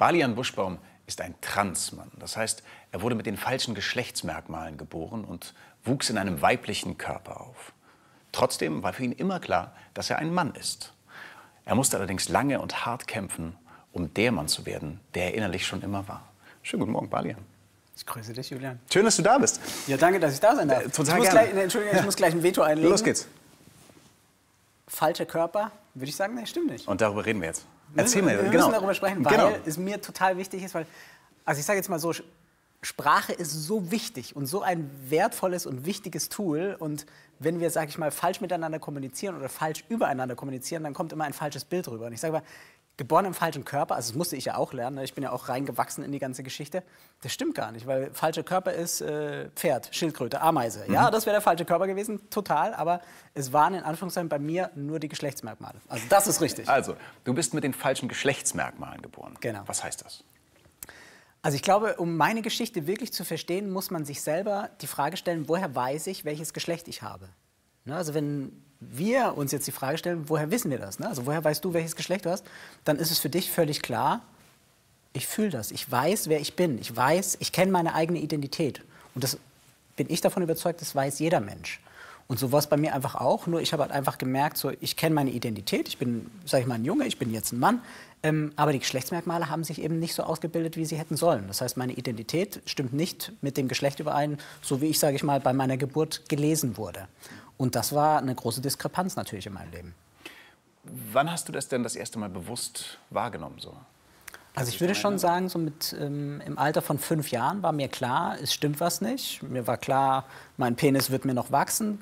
Balian Buschbaum ist ein Transmann. Das heißt, er wurde mit den falschen Geschlechtsmerkmalen geboren und wuchs in einem weiblichen Körper auf. Trotzdem war für ihn immer klar, dass er ein Mann ist. Er musste allerdings lange und hart kämpfen, um der Mann zu werden, der er innerlich schon immer war. Schönen guten Morgen, Balian. Ich grüße dich, Julian. Schön, dass du da bist. Ja, danke, dass ich da sein darf. Total gerne. Entschuldigung, ich muss gleich ein Veto einlegen. Los geht's. Falscher Körper, würde ich sagen, nee, stimmt nicht. Und darüber reden wir jetzt. Erzähl mir, wir müssen darüber sprechen, weil es mir total wichtig ist, weil, also ich sage jetzt mal so, Sprache ist so wichtig und so ein wertvolles und wichtiges Tool. Und wenn wir, sage ich mal, falsch miteinander kommunizieren oder falsch übereinander kommunizieren, dann kommt immer ein falsches Bild rüber. Und ich sage mal, geboren im falschen Körper, also das musste ich ja auch lernen, ich bin ja auch reingewachsen in die ganze Geschichte, das stimmt gar nicht, weil falscher Körper ist Pferd, Schildkröte, Ameise. Ja, das wäre der falsche Körper gewesen, total, aber es waren in Anführungszeichen bei mir nur die Geschlechtsmerkmale. Also das ist richtig. Also, du bist mit den falschen Geschlechtsmerkmalen geboren. Genau. Was heißt das? Also ich glaube, um meine Geschichte wirklich zu verstehen, muss man sich selber die Frage stellen, woher weiß ich, welches Geschlecht ich habe? Ne, also wenn wir uns jetzt die Frage stellen, woher wissen wir das? Ne? Also woher weißt du, welches Geschlecht du hast? Dann ist es für dich völlig klar, ich fühle das, ich weiß, wer ich bin, ich kenne meine eigene Identität. Und das bin ich davon überzeugt, das weiß jeder Mensch. Und so war es bei mir einfach auch, nur ich habe halt einfach gemerkt, so, ich kenne meine Identität, ich bin, sage ich mal, ein Junge, ich bin jetzt ein Mann, aber die Geschlechtsmerkmale haben sich eben nicht so ausgebildet, wie sie hätten sollen. Das heißt, meine Identität stimmt nicht mit dem Geschlecht überein, so wie ich, sage ich mal, bei meiner Geburt gelesen wurde. Und das war eine große Diskrepanz natürlich in meinem Leben. Wann hast du das denn das erste Mal bewusst wahrgenommen? So? Also ich würde schon sagen, so im Alter von 5 Jahren war mir klar, es stimmt was nicht. Mir war klar, mein Penis wird mir noch wachsen.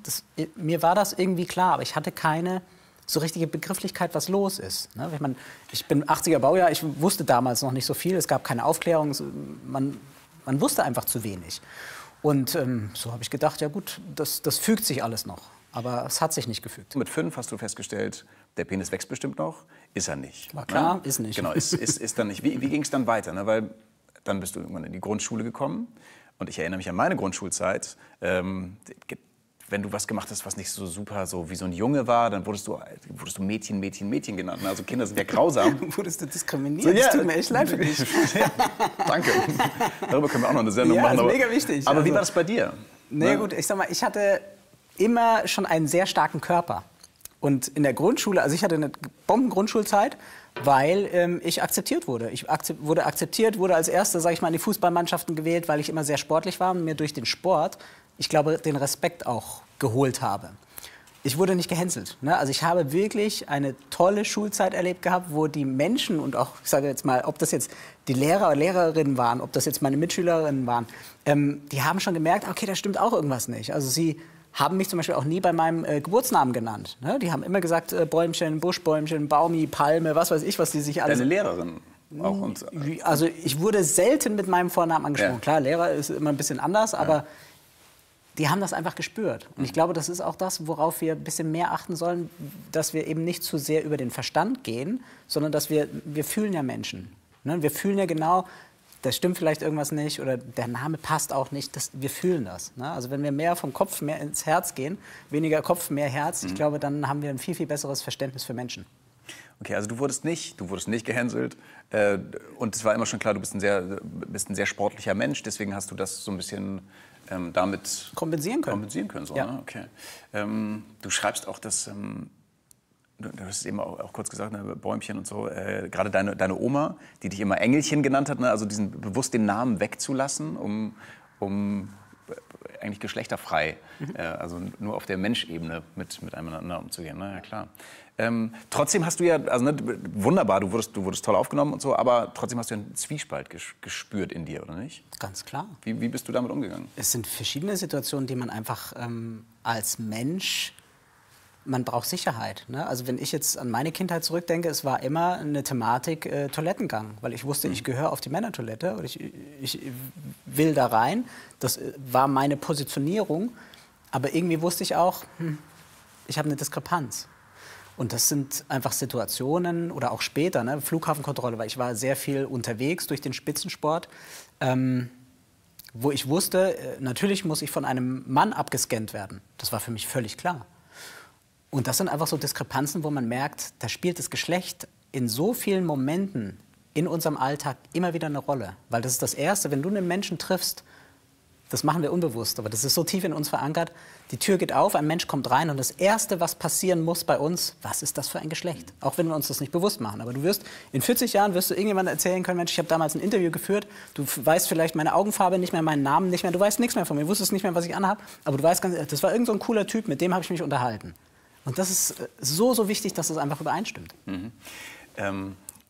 Mir war das irgendwie klar, aber ich hatte keine so richtige Begrifflichkeit, was los ist. Ne? Ich bin 80er Baujahr, ich wusste damals noch nicht so viel, es gab keine Aufklärung, man wusste einfach zu wenig. Und so habe ich gedacht, ja gut, das fügt sich alles noch. Aber es hat sich nicht gefügt. Mit 5 hast du festgestellt, der Penis wächst bestimmt noch, ist er nicht. War klar, ne? ist nicht. Genau, ist dann nicht. Wie ging es dann weiter? Ne? Weil dann bist du irgendwann in die Grundschule gekommen. Und ich erinnere mich an meine Grundschulzeit. Wenn du was gemacht hast, was nicht so super so wie so ein Junge war, dann wurdest du Mädchen, Mädchen, Mädchen genannt. Also Kinder sind ja grausam. Wurdest du diskriminiert? Das tut mir echt leid für dich. Ja, danke. Darüber können wir auch noch eine Sendung machen. Ja, ist mega wichtig. Aber wie war das bei dir? Na gut, ich sag mal, ich hatte immer schon einen sehr starken Körper. Und in der Grundschule, also ich hatte eine Bomben-Grundschulzeit, weil ich akzeptiert wurde. Ich wurde akzeptiert, wurde als Erster, sage ich mal, in die Fußballmannschaften gewählt, weil ich immer sehr sportlich war und mir durch den Sport, ich glaube, den Respekt auch geholt habe. Ich wurde nicht gehänselt. Ne? Also ich habe wirklich eine tolle Schulzeit erlebt gehabt, wo die Menschen und auch, ich sage jetzt mal, ob das jetzt die Lehrer oder Lehrerinnen waren, ob das jetzt meine Mitschülerinnen waren, die haben schon gemerkt, okay, da stimmt auch irgendwas nicht. Also sie haben mich zum Beispiel auch nie bei meinem Geburtsnamen genannt. Ne? Die haben immer gesagt, Bäumchen, Buschbäumchen, Baumi, Palme, was weiß ich, was die sich alles... Deine Lehrerin auch? Also ich wurde selten mit meinem Vornamen angesprochen. Ja. Klar, Lehrer ist immer ein bisschen anders, aber die haben das einfach gespürt. Und ich glaube, das ist auch das, worauf wir ein bisschen mehr achten sollen, dass wir eben nicht zu sehr über den Verstand gehen, sondern dass wir fühlen ja Menschen. Ne? Wir fühlen ja genau, das stimmt vielleicht irgendwas nicht oder der Name passt auch nicht, wir fühlen das. Ne? Also wenn wir mehr vom Kopf mehr ins Herz gehen, weniger Kopf, mehr Herz, ich glaube, dann haben wir ein viel, viel besseres Verständnis für Menschen. Okay, also du wurdest nicht gehänselt und es war immer schon klar, du bist ein sehr sportlicher Mensch, deswegen hast du das so ein bisschen damit kompensieren können. So, ja. Ne? Okay. Du schreibst auch, dass du hast es eben auch kurz gesagt, ne, Bäumchen und so, gerade deine Oma, die dich immer Engelchen genannt hat, ne, also bewusst den Namen wegzulassen, um eigentlich geschlechterfrei, also nur auf der Menschebene mit einander umzugehen. Ne? Ja, klar. Trotzdem hast du ja, also ne, wunderbar, du wurdest toll aufgenommen und so, aber trotzdem hast du einen Zwiespalt gespürt in dir, oder nicht? Ganz klar. Wie bist du damit umgegangen? Es sind verschiedene Situationen, die man einfach als Mensch, man braucht Sicherheit. Ne? Also wenn ich jetzt an meine Kindheit zurückdenke, es war immer eine Thematik Toilettengang, weil ich wusste, ich gehöre auf die Männertoilette und ich will da rein. Das war meine Positionierung, aber irgendwie wusste ich auch, ich habe eine Diskrepanz. Und das sind einfach Situationen oder auch später, ne, Flughafenkontrolle, weil ich war sehr viel unterwegs durch den Spitzensport, wo ich wusste, natürlich muss ich von einem Mann abgescannt werden. Das war für mich völlig klar. Und das sind einfach so Diskrepanzen, wo man merkt, da spielt das Geschlecht in so vielen Momenten in unserem Alltag immer wieder eine Rolle. Weil das ist das Erste, wenn du einen Menschen triffst, das machen wir unbewusst, aber das ist so tief in uns verankert, die Tür geht auf, ein Mensch kommt rein und das Erste, was passieren muss bei uns, was ist das für ein Geschlecht? Auch wenn wir uns das nicht bewusst machen. Aber du wirst, in 40 Jahren wirst du irgendjemandem erzählen können, Mensch, ich habe damals ein Interview geführt, du weißt vielleicht meine Augenfarbe nicht mehr, meinen Namen nicht mehr, du weißt nichts mehr von mir, wusstest nicht mehr, was ich anhabe, aber du weißt ganz, das war irgend so ein cooler Typ, mit dem habe ich mich unterhalten. Und das ist so wichtig, dass es einfach übereinstimmt.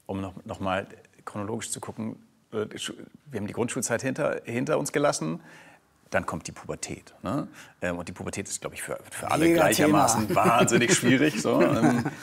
Um noch mal chronologisch zu gucken, wir haben die Grundschulzeit hinter uns gelassen. Dann kommt die Pubertät. Ne? Und die Pubertät ist, glaube ich, für alle gleichermaßen wahnsinnig schwierig. So.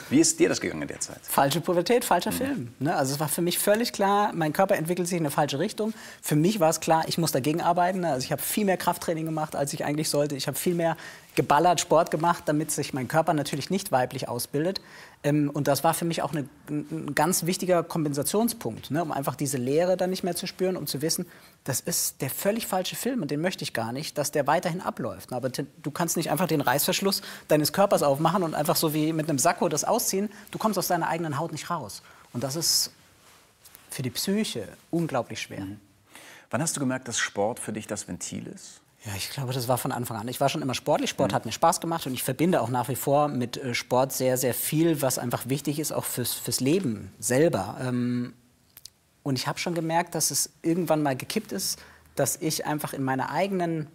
Wie ist dir das gegangen in der Zeit? Falsche Pubertät, falscher Film. Ne? Also es war für mich völlig klar, mein Körper entwickelt sich in eine falsche Richtung. Für mich war es klar, ich muss dagegen arbeiten. Ne? Also ich habe viel mehr Krafttraining gemacht, als ich eigentlich sollte. Ich habe viel mehr geballert, Sport gemacht, damit sich mein Körper natürlich nicht weiblich ausbildet. Und das war für mich auch ein ganz wichtiger Kompensationspunkt, ne? Um einfach diese Leere dann nicht mehr zu spüren, um zu wissen, das ist der völlig falsche Film und den möchte ich gar nicht, dass der weiterhin abläuft. Aber du kannst nicht einfach den Reißverschluss deines Körpers aufmachen und einfach so wie mit einem Sakko das ausziehen. Du kommst aus deiner eigenen Haut nicht raus. Und das ist für die Psyche unglaublich schwer. Wann hast du gemerkt, dass Sport für dich das Ventil ist? Ja, ich glaube, das war von Anfang an. Ich war schon immer sportlich. Sport hat mir Spaß gemacht und ich verbinde auch nach wie vor mit Sport sehr, sehr viel, was einfach wichtig ist, auch fürs Leben selber. Und ich habe schon gemerkt, dass es irgendwann mal gekippt ist, dass ich einfach in meiner eigenen,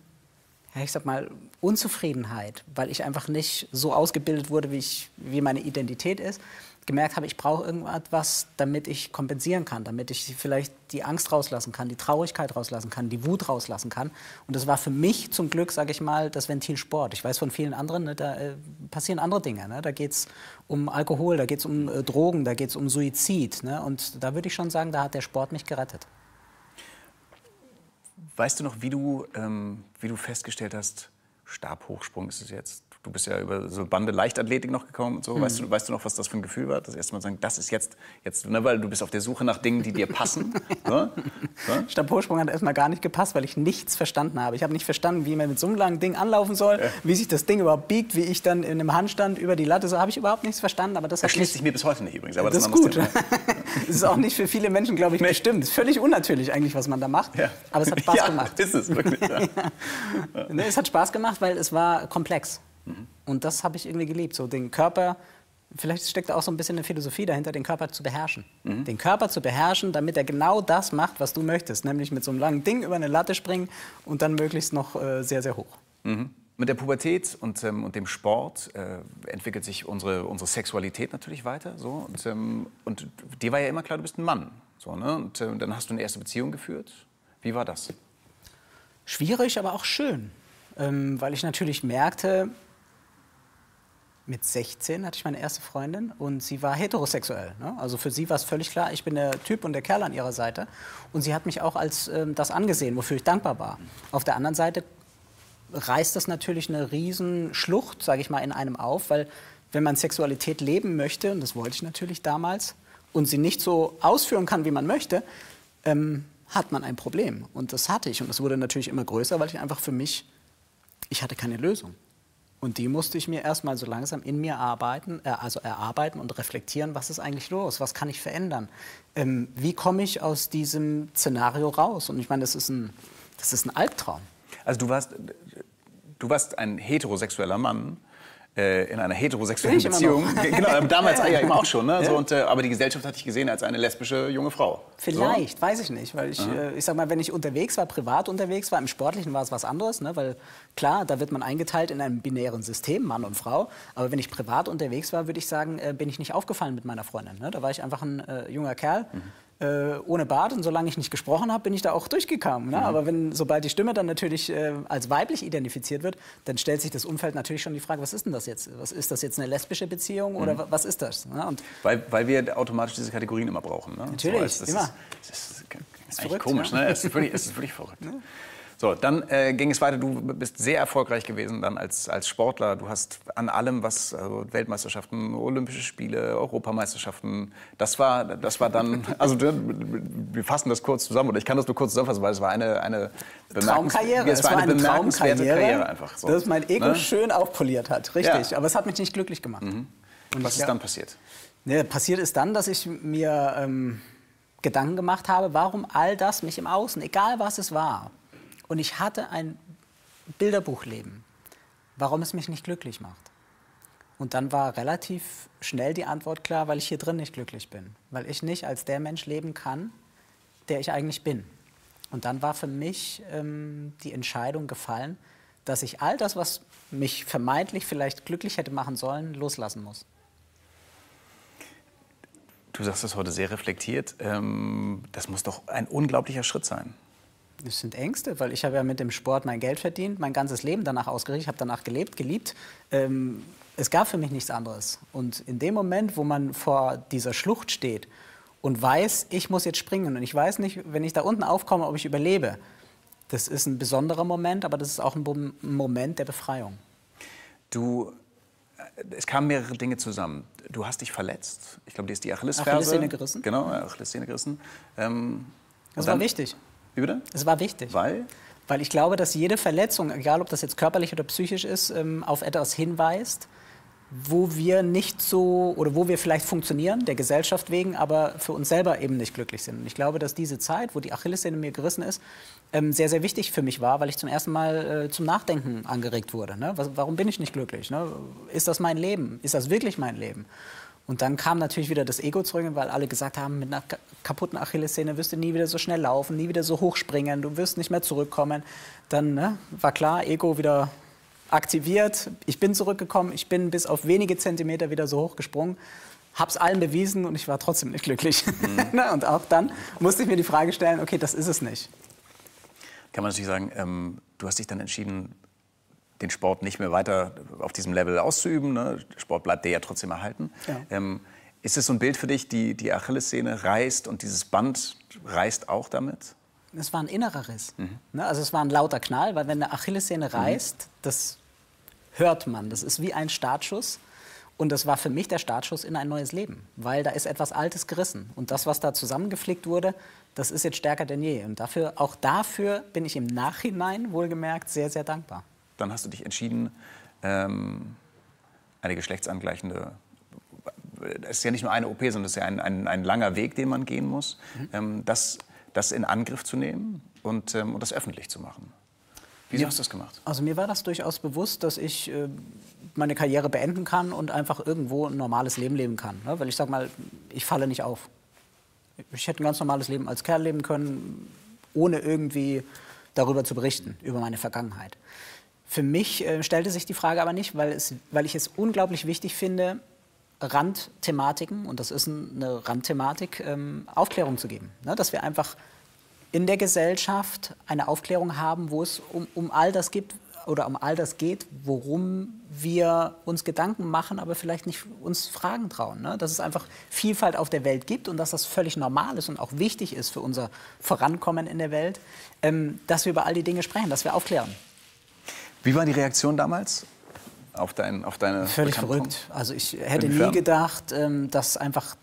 ja, ich sag mal, Unzufriedenheit, weil ich einfach nicht so ausgebildet wurde, wie meine Identität ist, gemerkt habe, ich brauche irgendwas, damit ich kompensieren kann, damit ich vielleicht die Angst rauslassen kann, die Traurigkeit rauslassen kann, die Wut rauslassen kann. Und das war für mich zum Glück, sage ich mal, das Ventil Sport. Ich weiß von vielen anderen, ne, da passieren andere Dinge. Ne? Da geht es um Alkohol, da geht es um Drogen, da geht es um Suizid. Ne? Und da würde ich schon sagen, da hat der Sport mich gerettet. Weißt du noch, wie du festgestellt hast, Stabhochsprung ist es jetzt? Du bist ja über so Bande Leichtathletik noch gekommen und so. Weißt du noch, was das für ein Gefühl war? Das erste Mal sagen, das ist jetzt ne, weil du bist auf der Suche nach Dingen, die dir passen. Ne? So? Stabhochsprung hat erstmal gar nicht gepasst, weil ich nichts verstanden habe. Ich habe nicht verstanden, wie man mit so einem langen Ding anlaufen soll, wie sich das Ding überhaupt biegt, wie ich dann in einem Handstand über die Latte, so habe ich überhaupt nichts verstanden. Aber das erschließt sich mir bis heute nicht übrigens. Aber das ist gut. Das ist auch nicht für viele Menschen, glaube ich, bestimmt. Das ist völlig unnatürlich eigentlich, was man da macht. Ja. Aber es hat Spaß gemacht. Ist es wirklich. Ja. Ne, es hat Spaß gemacht, weil es war komplex. Und das habe ich irgendwie geliebt, so den Körper, vielleicht steckt da auch so ein bisschen eine Philosophie dahinter, den Körper zu beherrschen. Den Körper zu beherrschen, damit er genau das macht, was du möchtest, nämlich mit so einem langen Ding über eine Latte springen und dann möglichst noch sehr, sehr hoch. Mit der Pubertät und dem Sport entwickelt sich unsere Sexualität natürlich weiter. So. Und dir war ja immer klar, du bist ein Mann. So, ne? Und dann hast du eine erste Beziehung geführt. Wie war das? Schwierig, aber auch schön. Weil ich natürlich merkte, mit 16 hatte ich meine erste Freundin und sie war heterosexuell. Ne? Also für sie war es völlig klar, ich bin der Typ und der Kerl an ihrer Seite. Und sie hat mich auch als das angesehen, wofür ich dankbar war. Auf der anderen Seite reißt das natürlich eine Riesenschlucht, sage ich mal, in einem auf, weil wenn man Sexualität leben möchte, und das wollte ich natürlich damals, und sie nicht so ausführen kann, wie man möchte, hat man ein Problem. Und das hatte ich. Und das wurde natürlich immer größer, weil ich einfach für mich, ich hatte keine Lösung. Und die musste ich mir erstmal so langsam in mir erarbeiten und reflektieren, was ist eigentlich los, was kann ich verändern, wie komme ich aus diesem Szenario raus. Und ich meine, das ist ein Albtraum. Also du warst ein heterosexueller Mann in einer heterosexuellen Beziehung. Genau, damals ja immer auch schon. Ne? So, aber die Gesellschaft hat dich gesehen als eine lesbische junge Frau. Vielleicht, so? Weiß ich nicht. Weil ich sag mal, wenn ich unterwegs war, privat unterwegs war, im Sportlichen war es was anderes. Ne? Weil klar, da wird man eingeteilt in einem binären System, Mann und Frau. Aber wenn ich privat unterwegs war, würde ich sagen, bin ich nicht aufgefallen mit meiner Freundin. Ne? Da war ich einfach ein junger Kerl. Ohne Bart, und solange ich nicht gesprochen habe, bin ich da auch durchgekommen. Ne? Aber sobald die Stimme dann natürlich als weiblich identifiziert wird, dann stellt sich das Umfeld natürlich schon die Frage, was ist denn das jetzt? Ist das jetzt eine lesbische Beziehung oder was ist das? Ne? Und weil wir automatisch diese Kategorien immer brauchen. Ne? Natürlich, so, immer. Das ist verrückt, komisch, ne? Es ist wirklich verrückt. Ja. So, dann ging es weiter. Du bist sehr erfolgreich gewesen dann als Sportler. Du hast an allem, also Weltmeisterschaften, Olympische Spiele, Europameisterschaften, das war dann, also wir fassen das kurz zusammen, oder ich kann das nur kurz zusammenfassen, weil es war eine Traumkarriere. Es war eine bemerkenswerte Karriere einfach. So. Dass mein Ego schön aufpoliert hat, richtig. Ja. Aber es hat mich nicht glücklich gemacht. Und was ist dann passiert? Ne, passiert ist dann, dass ich mir Gedanken gemacht habe, warum all das mich im Außen, egal was es war, und ich hatte ein Bilderbuchleben, warum es mich nicht glücklich macht. Und dann war relativ schnell die Antwort klar, weil ich hier drin nicht glücklich bin. Weil ich nicht als der Mensch leben kann, der ich eigentlich bin. Und dann war für mich die Entscheidung gefallen, dass ich all das, was mich vermeintlich vielleicht glücklich hätte machen sollen, loslassen muss. Du sagst das heute sehr reflektiert. Das muss doch ein unglaublicher Schritt sein. Das sind Ängste, weil ich habe ja mit dem Sport mein Geld verdient, mein ganzes Leben danach ausgerichtet, ich habe danach gelebt, geliebt. Es gab für mich nichts anderes. Und in dem Moment, wo man vor dieser Schlucht steht und weiß, ich muss jetzt springen und ich weiß nicht, wenn ich da unten aufkomme, ob ich überlebe, das ist ein besonderer Moment, aber das ist auch ein Moment der Befreiung. Es kamen mehrere Dinge zusammen. Du hast dich verletzt. Ich glaube, dir ist die Achillesferse. Achillessehne gerissen. Genau, Achillessehne gerissen. Das war wichtig. Wie bitte? Es war wichtig. Weil? Weil ich glaube, dass jede Verletzung, egal ob das jetzt körperlich oder psychisch ist, auf etwas hinweist, wo wir nicht so, oder wo wir vielleicht funktionieren, der Gesellschaft wegen, aber für uns selber eben nicht glücklich sind. Und ich glaube, dass diese Zeit, wo die Achillessehne mir gerissen ist, sehr, sehr wichtig für mich war, weil ich zum ersten Mal zum Nachdenken angeregt wurde. Ne? Warum bin ich nicht glücklich? Ne? Ist das mein Leben? Ist das wirklich mein Leben? Und dann kam natürlich wieder das Ego zurück, weil alle gesagt haben, mit einer kaputten Achillessehne wirst du nie wieder so schnell laufen, nie wieder so hoch springen, du wirst nicht mehr zurückkommen. Dann war klar, Ego wieder aktiviert. Ich bin zurückgekommen, ich bin bis auf wenige Zentimeter wieder so hoch gesprungen, hab's allen bewiesen und ich war trotzdem nicht glücklich. Und auch dann musste ich mir die Frage stellen, okay, das ist es nicht. Kann man natürlich sagen, du hast dich dann entschieden, den Sport nicht mehr weiter auf diesem Level auszuüben. Ne? Der Sport bleibt dir ja trotzdem erhalten. Ja. Ist es so ein Bild für dich, die Achillessehne reißt und dieses Band reißt auch damit? Es war ein innerer Riss. Ne? Also es war ein lauter Knall, weil wenn eine Achillessehne reißt, das hört man. Das ist wie ein Startschuss. Und das war für mich der Startschuss in ein neues Leben, weil da ist etwas Altes gerissen. Und das, was da zusammengeflickt wurde, das ist jetzt stärker denn je. Und auch dafür bin ich im Nachhinein, wohlgemerkt, sehr, sehr dankbar. Dann hast du dich entschieden, eine geschlechtsangleichende, es ist ja nicht nur eine OP, sondern es ist ja ein langer Weg, den man gehen muss, das in Angriff zu nehmen und das öffentlich zu machen. Wieso hast du das gemacht? Also mir war das durchaus bewusst, dass ich meine Karriere beenden kann und einfach irgendwo ein normales Leben leben kann. Ne? Weil ich sag mal, ich falle nicht auf. Ich hätte ein ganz normales Leben als Kerl leben können, ohne irgendwie darüber zu berichten, über meine Vergangenheit. Für mich stellte sich die Frage aber nicht, weil ich es unglaublich wichtig finde, Randthematiken, und das ist eine Randthematik, Aufklärung zu geben. Ne? Dass wir einfach in der Gesellschaft eine Aufklärung haben, wo es um all das gibt oder um all das geht, worum wir uns Gedanken machen, aber vielleicht nicht uns Fragen trauen. Ne? Dass es einfach Vielfalt auf der Welt gibt und dass das völlig normal ist und auch wichtig ist für unser Vorankommen in der Welt, dass wir über all die Dinge sprechen, dass wir aufklären. Wie war die Reaktion damals auf deine Völlig verrückt. Also ich hätte nie gedacht, dass einfach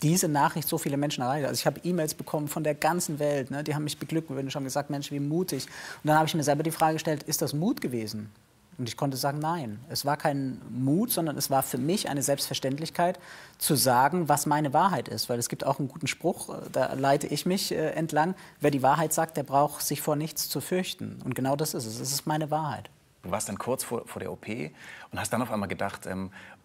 diese Nachricht so viele Menschen erreicht. Also ich habe E-Mails bekommen von der ganzen Welt. Ne? Die haben mich beglückwünscht und gesagt, Mensch, wie mutig. Und dann habe ich mir selber die Frage gestellt, ist das Mut gewesen? Und ich konnte sagen, nein. Es war kein Mut, sondern es war für mich eine Selbstverständlichkeit, zu sagen, was meine Wahrheit ist. Weil es gibt auch einen guten Spruch, da leite ich mich entlang. Wer die Wahrheit sagt, der braucht sich vor nichts zu fürchten. Und genau das ist es. Es ist meine Wahrheit. Du warst dann kurz vor der OP und hast dann auf einmal gedacht,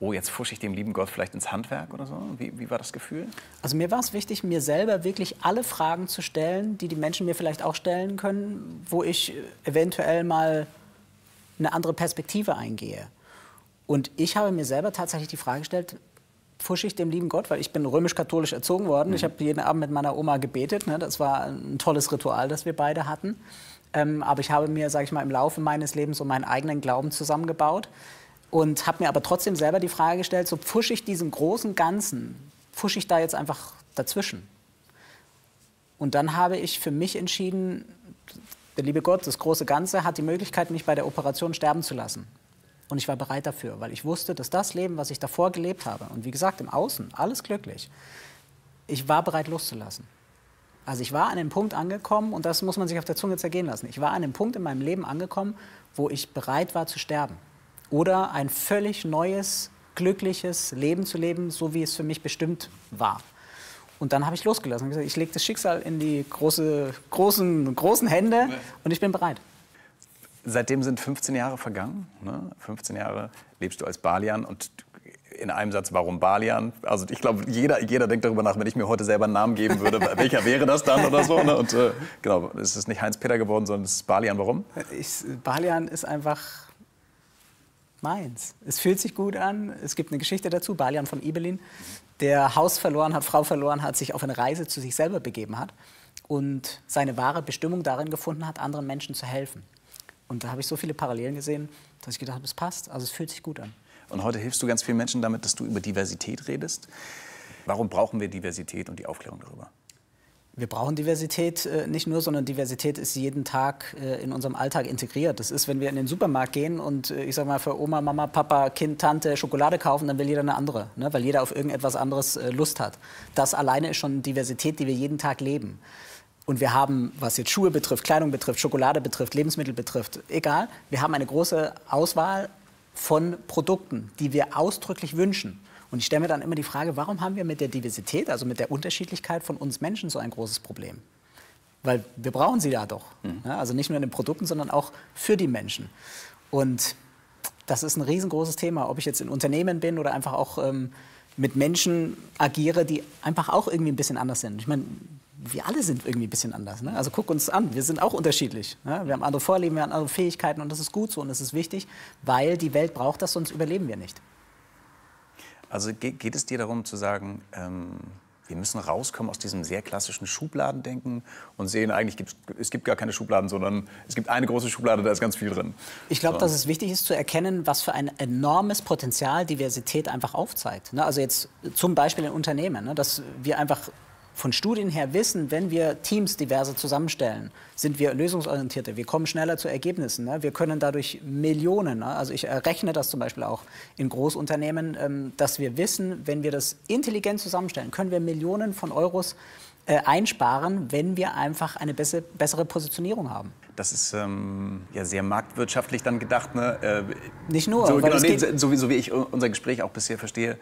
oh, jetzt pfusche ich dem lieben Gott vielleicht ins Handwerk oder so. Wie war das Gefühl? Also mir war es wichtig, mir selber wirklich alle Fragen zu stellen, die die Menschen mir vielleicht auch stellen können, wo ich eventuell mal eine andere Perspektive eingehe. Und ich habe mir selber tatsächlich die Frage gestellt, pfusche ich dem lieben Gott, weil ich bin römisch-katholisch erzogen worden. Ich habe jeden Abend mit meiner Oma gebetet. Ne? Das war ein tolles Ritual, das wir beide hatten. Aber ich habe mir, sage ich mal, im Laufe meines Lebens so meinen eigenen Glauben zusammengebaut und habe mir aber trotzdem selber die Frage gestellt, so pfusche ich diesen großen Ganzen, pfusche ich da jetzt einfach dazwischen? Und dann habe ich für mich entschieden, der liebe Gott, das große Ganze, hat die Möglichkeit, mich bei der Operation sterben zu lassen. Und ich war bereit dafür, weil ich wusste, dass das Leben, was ich davor gelebt habe, und wie gesagt, im Außen, alles glücklich, ich war bereit loszulassen. Also ich war an einem Punkt angekommen, und das muss man sich auf der Zunge zergehen lassen, ich war an einem Punkt in meinem Leben angekommen, wo ich bereit war zu sterben. Oder ein völlig neues, glückliches Leben zu leben, so wie es für mich bestimmt war. Und dann habe ich losgelassen und gesagt, ich lege das Schicksal in die großen Hände und ich bin bereit. Seitdem sind 15 Jahre vergangen. Ne? 15 Jahre lebst du als Balian und in einem Satz, warum Balian? Also ich glaube, jeder denkt darüber nach, wenn ich mir heute selber einen Namen geben würde, welcher wäre das dann oder so. Ne? Und genau, es ist nicht Heinz-Peter geworden, sondern es ist Balian. Warum? Balian ist einfach meins. Es fühlt sich gut an. Es gibt eine Geschichte dazu, Balian von Ibelin, der Haus verloren hat, Frau verloren hat, sich auf eine Reise zu sich selber begeben hat und seine wahre Bestimmung darin gefunden hat, anderen Menschen zu helfen. Und da habe ich so viele Parallelen gesehen, dass ich gedacht habe, es passt. Also es fühlt sich gut an. Und heute hilfst du ganz vielen Menschen damit, dass du über Diversität redest. Warum brauchen wir Diversität und die Aufklärung darüber? Wir brauchen Diversität nicht nur, sondern Diversität ist jeden Tag in unserem Alltag integriert. Das ist, wenn wir in den Supermarkt gehen und ich sag mal für Oma, Mama, Papa, Kind, Tante Schokolade kaufen, dann will jeder eine andere, ne? Weil jeder auf irgendetwas anderes Lust hat. Das alleine ist schon Diversität, die wir jeden Tag leben. Und wir haben, was jetzt Schuhe betrifft, Kleidung betrifft, Schokolade betrifft, Lebensmittel betrifft, egal, wir haben eine große Auswahl von Produkten, die wir ausdrücklich wünschen. Und ich stelle mir dann immer die Frage, warum haben wir mit der Diversität, also mit der Unterschiedlichkeit von uns Menschen so ein großes Problem? Weil wir brauchen sie ja doch. Ja, also nicht nur in den Produkten, sondern auch für die Menschen. Und das ist ein riesengroßes Thema, ob ich jetzt in Unternehmen bin oder einfach auch mit Menschen agiere, die einfach auch irgendwie ein bisschen anders sind. Ich meine, wir alle sind irgendwie ein bisschen anders. Ne? Also guck uns an, wir sind auch unterschiedlich. Ne? Wir haben andere Vorlieben, wir haben andere Fähigkeiten und das ist gut so und das ist wichtig, weil die Welt braucht das, sonst überleben wir nicht. Also geht es dir darum zu sagen, wir müssen rauskommen aus diesem sehr klassischen Schubladendenken und sehen, eigentlich es gibt gar keine Schubladen, sondern es gibt eine große Schublade, da ist ganz viel drin. Ich glaube, dass es wichtig ist zu erkennen, was für ein enormes Potenzial Diversität einfach aufzeigt. Ne? Also jetzt zum Beispiel in Unternehmen, ne? Dass wir einfach von Studien her wissen, wenn wir Teams diverse zusammenstellen, sind wir lösungsorientierter, wir kommen schneller zu Ergebnissen. Ne? Wir können dadurch Millionen, ne? Also ich errechne das zum Beispiel auch in Großunternehmen, dass wir wissen, wenn wir das intelligent zusammenstellen, können wir Millionen von Euros einsparen, wenn wir einfach eine bessere Positionierung haben. Das ist ja sehr marktwirtschaftlich dann gedacht. Ne? Nicht nur. So, genau, so wie ich unser Gespräch auch bisher verstehe,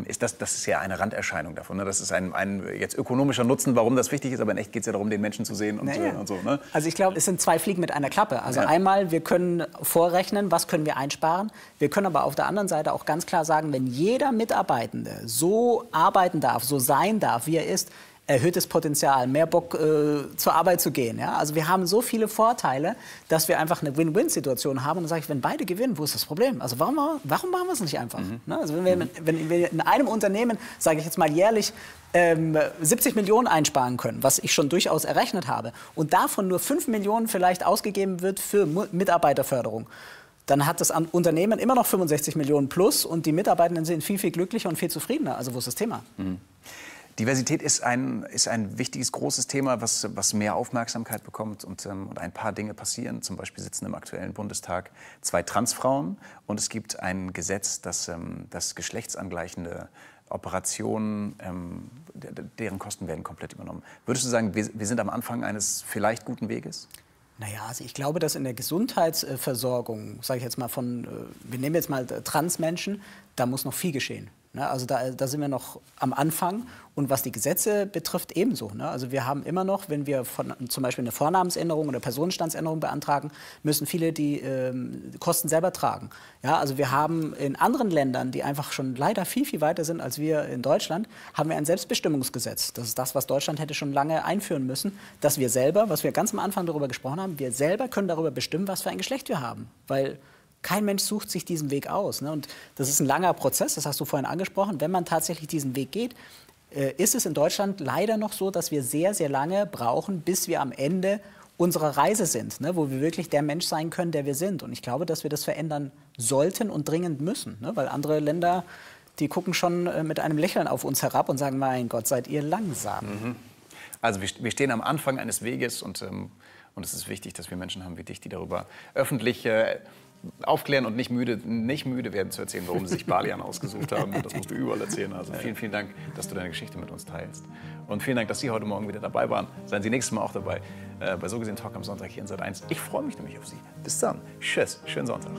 ist das ist ja eine Randerscheinung davon. Ne? Das ist ein jetzt ökonomischer Nutzen, warum das wichtig ist, aber in echt geht es ja darum, den Menschen zu sehen und, und so. Ne? Also ich glaube, es sind zwei Fliegen mit einer Klappe. Also einmal, wir können vorrechnen, was können wir einsparen. Wir können aber auf der anderen Seite auch ganz klar sagen, wenn jeder Mitarbeitende so arbeiten darf, so sein darf, wie er ist, erhöhtes Potenzial, mehr Bock zur Arbeit zu gehen. Ja? Also wir haben so viele Vorteile, dass wir einfach eine Win-Win-Situation haben. Und dann sage ich, wenn beide gewinnen, wo ist das Problem? Also warum machen wir es nicht einfach? Ne? Also wenn wir in einem Unternehmen, sage ich jetzt mal jährlich, 70 Millionen einsparen können, was ich schon durchaus errechnet habe, und davon nur 5 Millionen vielleicht ausgegeben wird für Mitarbeiterförderung, dann hat das Unternehmen immer noch 65 Millionen plus und die Mitarbeitenden sind viel, viel glücklicher und viel zufriedener. Also wo ist das Thema? Diversität ist ein wichtiges, großes Thema, was mehr Aufmerksamkeit bekommt und ein paar Dinge passieren. Zum Beispiel sitzen im aktuellen Bundestag 2 Transfrauen und es gibt ein Gesetz, das geschlechtsangleichende Operationen, deren Kosten werden komplett übernommen. Würdest du sagen, wir sind am Anfang eines vielleicht guten Weges? Naja, also ich glaube, dass in der Gesundheitsversorgung, sage ich jetzt mal wir nehmen jetzt mal Transmenschen, da muss noch viel geschehen. Ne? Also da sind wir noch am Anfang. Und was die Gesetze betrifft, ebenso. Ne? Also wir haben immer noch, wenn wir zum Beispiel eine Vornamensänderung oder Personenstandsänderung beantragen, müssen viele die Kosten selber tragen. Ja, also wir haben in anderen Ländern, die einfach schon leider viel, viel weiter sind als wir in Deutschland, haben wir ein Selbstbestimmungsgesetz. Das ist das, was Deutschland hätte schon lange einführen müssen, dass wir selber, was wir ganz am Anfang darüber gesprochen haben, wir selber können darüber bestimmen, was für ein Geschlecht wir haben. Weil kein Mensch sucht sich diesen Weg aus. Ne? Und das ist ein langer Prozess, das hast du vorhin angesprochen. Wenn man tatsächlich diesen Weg geht, ist es in Deutschland leider noch so, dass wir sehr, sehr lange brauchen, bis wir am Ende unserer Reise sind, ne? Wo wir wirklich der Mensch sein können, der wir sind. Und ich glaube, dass wir das verändern sollten und dringend müssen. Ne? Weil andere Länder, die gucken schon mit einem Lächeln auf uns herab und sagen, mein Gott, seid ihr langsam. Also wir stehen am Anfang eines Weges und es ist wichtig, dass wir Menschen haben wie dich, die darüber öffentlich aufklären und nicht müde werden zu erzählen, warum sie sich Balian ausgesucht haben. Das musst du überall erzählen. Also vielen, vielen Dank, dass du deine Geschichte mit uns teilst. Und vielen Dank, dass Sie heute Morgen wieder dabei waren. Seien Sie nächstes Mal auch dabei bei So gesehen Talk am Sonntag hier in Sat.1. Ich freue mich nämlich auf Sie. Bis dann. Tschüss. Schönen Sonntag.